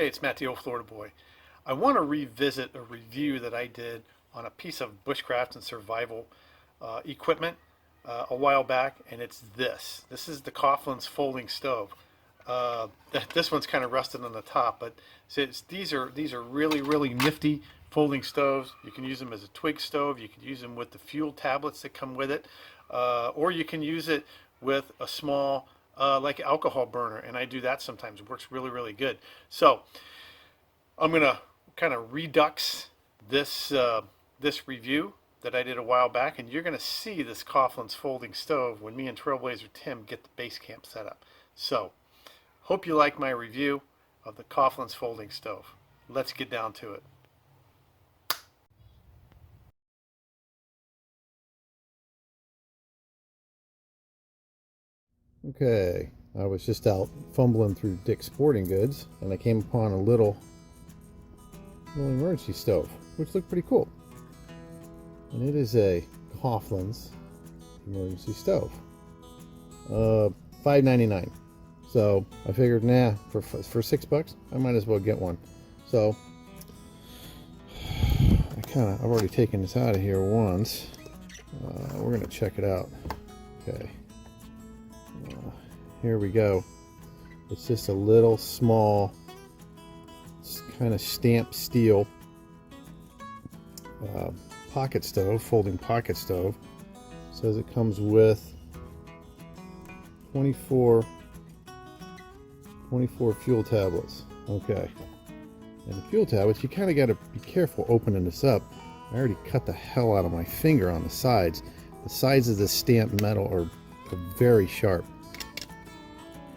Hey, it's Matt the Old Florida Boy. I want to revisit a review that I did on a piece of bushcraft and survival equipment a while back, and it's this. This is the Coughlan's folding stove. This one's kind of rusted on the top, but these are really nifty folding stoves. You can use them as a twig stove. You can use them with the fuel tablets that come with it, or you can use it with a small like alcohol burner, and I do that sometimes. It works really good. So I'm gonna kind of redux this this review that I did a while back, and you're gonna see this Coughlan's folding stove when me and Trailblazer Tim get the base camp set up. So hope you like my review of the Coughlan's folding stove. Let's get down to it. Okay, I was just out fumbling through Dick's Sporting Goods and I came upon a little emergency stove, which looked pretty cool. And it is a Coughlan's emergency stove. $5.99. So I figured, nah, for $6, I might as well get one. So I've already taken this out of here once. We're gonna check it out. Okay. Here we go. It's just a little small kind of stamped steel pocket stove, folding pocket stove. It says it comes with 24 fuel tablets. Okay. And the fuel tablets, you kind of got to be careful opening this up. I already cut the hell out of my finger on the sides. The sides of this stamped metal are very sharp.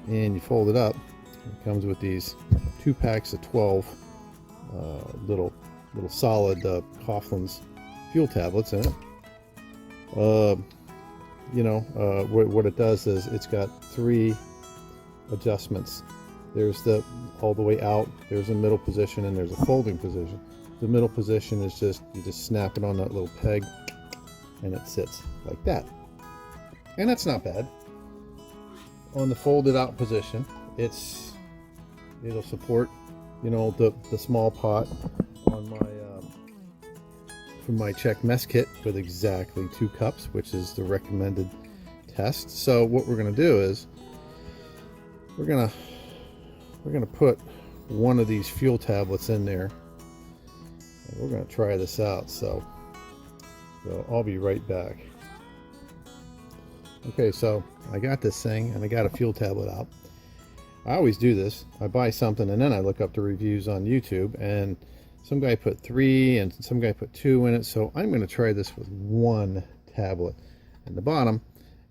And you fold it up. It comes with these 2 packs of 12 little solid Coughlan's fuel tablets in it. What it does is it's got 3 adjustments. There's the all the way out, there's a middle position, and there's a folding position. The middle position is you just snap it on that little peg and it sits like that. And that's not bad. On the folded out position, it'll support, the small pot on my from my Czech mess kit with exactly 2 cups, which is the recommended test. So what we're going to do is we're going to put one of these fuel tablets in there, and we're going to try this out. So I'll be right back. Okay, so I got this thing and I got a fuel tablet out. I always do this. I buy something and then I look up the reviews on YouTube, and some guy put 3 and some guy put 2 in it. So I'm going to try this with 1 tablet. And the bottom,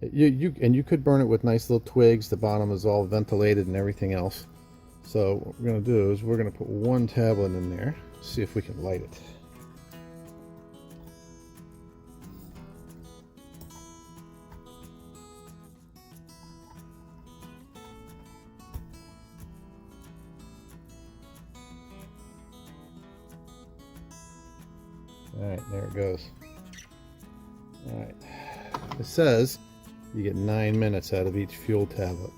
you could burn it with nice little twigs. The bottom is all ventilated and everything else. So what we're going to do is we're going to put 1 tablet in there, see if we can light it. Alright, there it goes. Alright. It says you get 9 minutes out of each fuel tablet.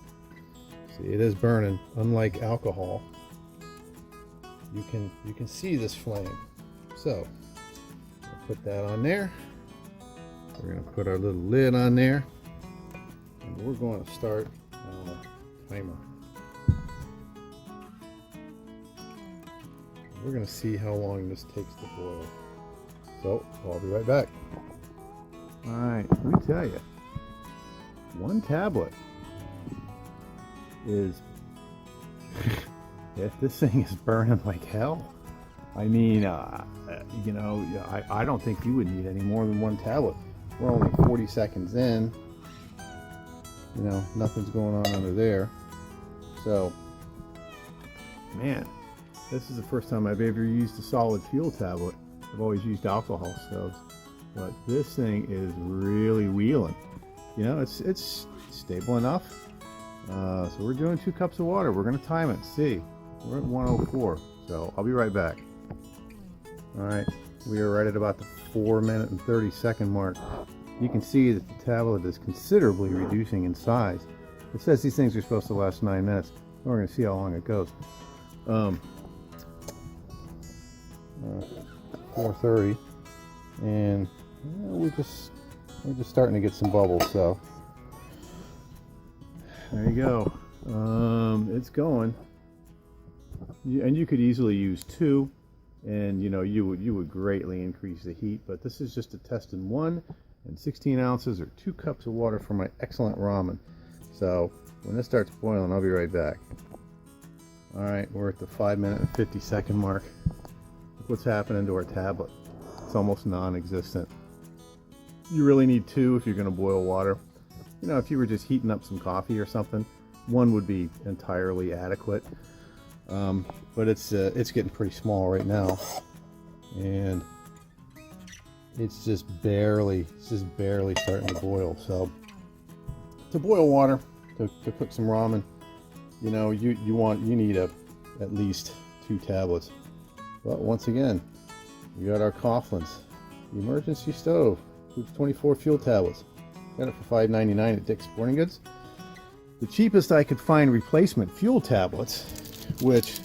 See, it is burning. Unlike alcohol, you can see this flame. So I'll put that on there. We're going to put our little lid on there, and we're going to start on a timer. We're going to see how long this takes to boil. So I'll be right back. Alright, let me tell you, 1 tablet is if this thing is burning like hell. I mean, I don't think you would need any more than 1 tablet. We're only 40 seconds in. Nothing's going on under there. So, man, this is the first time I've ever used a solid fuel tablet. I've always used alcohol stoves, but this thing is really wheeling. It's stable enough. So we're doing 2 cups of water. We're going to time it. See, we're at 104. So I'll be right back. All right, we are right at about the 4-minute and 30-second mark. You can see that the tablet is considerably reducing in size. It says these things are supposed to last 9 minutes. We're going to see how long it goes. 4:30, and we're just starting to get some bubbles. So there you go. It's going, and you could easily use 2, and you would greatly increase the heat. But this is just a test in 1 and 16 ounces or 2 cups of water for my excellent ramen. So when this starts boiling, I'll be right back. All right, we're at the 5-minute and 50-second mark. Look what's happening to our tablet. It's almost non-existent. You really need 2 if you're going to boil water. If you were just heating up some coffee or something, 1 would be entirely adequate. But it's getting pretty small right now, and it's just barely starting to boil. So to boil water, to cook some ramen, you need at least 2 tablets. But once again, we got our Coughlans, the emergency stove with 24 fuel tablets. Got it for $5.99 at Dick's Sporting Goods. The cheapest I could find replacement fuel tablets, which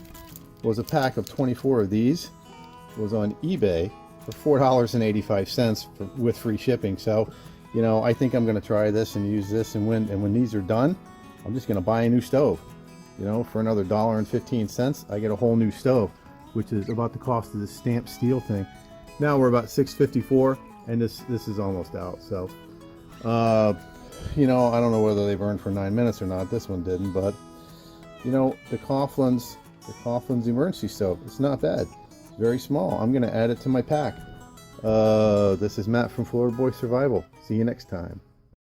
was a pack of 24 of these, was on eBay for $4.85 with free shipping. So, I think I'm going to try this and use this, and when these are done, I'm just going to buy a new stove. For another $1.15, I get a whole new stove, which is about the cost of this stamped steel thing. Now we're about $6.54, and this is almost out. So, I don't know whether they burned for 9 minutes or not. This one didn't, but the Coughlan's emergency stove, it's not bad. It's very small. I'm going to add it to my pack. This is Matt from Florida Boy Survival. See you next time.